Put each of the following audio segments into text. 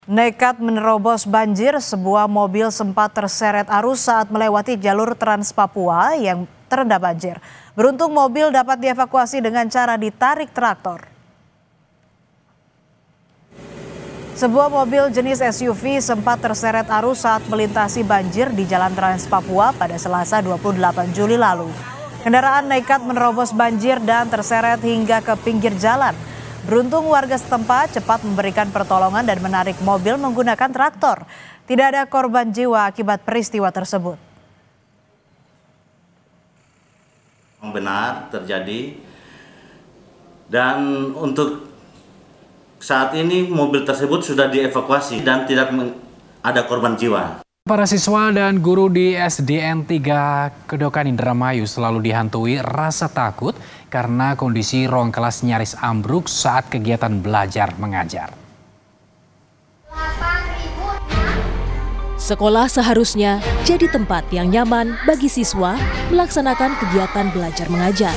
Nekat menerobos banjir, sebuah mobil sempat terseret arus saat melewati jalur Trans Papua yang terendam banjir. Beruntung mobil dapat dievakuasi dengan cara ditarik traktor. Sebuah mobil jenis SUV sempat terseret arus saat melintasi banjir di Jalan Trans Papua pada Selasa 28 Juli lalu. Kendaraan nekat menerobos banjir dan terseret hingga ke pinggir jalan. Beruntung warga setempat cepat memberikan pertolongan dan menarik mobil menggunakan traktor. Tidak ada korban jiwa akibat peristiwa tersebut. Benar terjadi, dan untuk saat ini mobil tersebut sudah dievakuasi dan tidak ada korban jiwa. Para siswa dan guru di SDN 3 Kedokan Indramayu selalu dihantui rasa takut karena kondisi ruang kelas nyaris ambruk saat kegiatan belajar mengajar. Sekolah seharusnya jadi tempat yang nyaman bagi siswa melaksanakan kegiatan belajar mengajar.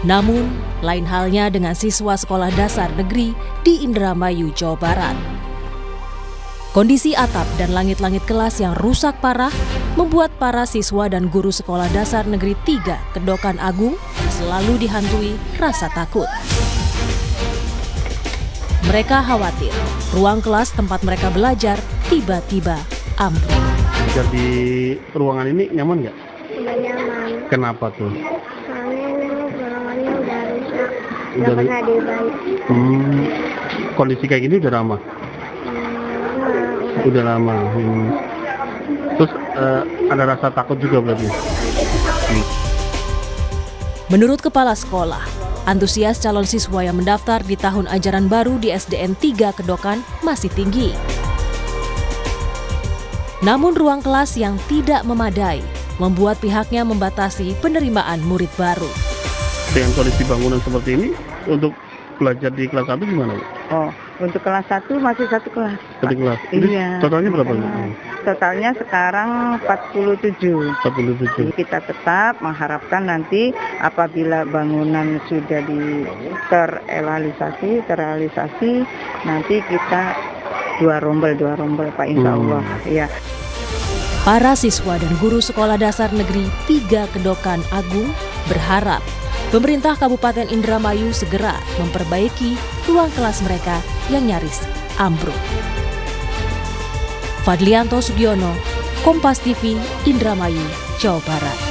Namun, lain halnya dengan siswa sekolah dasar negeri di Indramayu, Jawa Barat. Kondisi atap dan langit-langit kelas yang rusak parah membuat para siswa dan guru sekolah dasar negeri 3 Kedokan Agung selalu dihantui rasa takut. Mereka khawatir ruang kelas tempat mereka belajar tiba-tiba ambruk. Di ruangan ini nyaman nggak? Nggak nyaman. Kenapa tuh? Soalnya ruangannya udah rusak, nggak pernah diperbaiki. Kondisi kayak gini udah lama? Udah lama. Terus ada rasa takut juga berarti? Menurut Kepala Sekolah, antusias calon siswa yang mendaftar di tahun ajaran baru di SDN 3 Kedokan masih tinggi. Namun ruang kelas yang tidak memadai membuat pihaknya membatasi penerimaan murid baru. Dengan kondisi bangunan seperti ini, untuk belajar di kelas 1 gimana? Oh, untuk kelas 1 masih satu kelas. Satu kelas? Iya. Totalnya berapa? Totalnya sekarang 47. 47. Kita tetap mengharapkan nanti apabila bangunan sudah terrealisasi, nanti kita dua rombel Pak, insya Allah. Ya. Para siswa dan guru sekolah dasar negeri 3 Kedokan Agung berharap pemerintah Kabupaten Indramayu segera memperbaiki ruang kelas mereka yang nyaris ambruk. Fadlianto Sugiono, Kompas TV, Indramayu, Jawa Barat.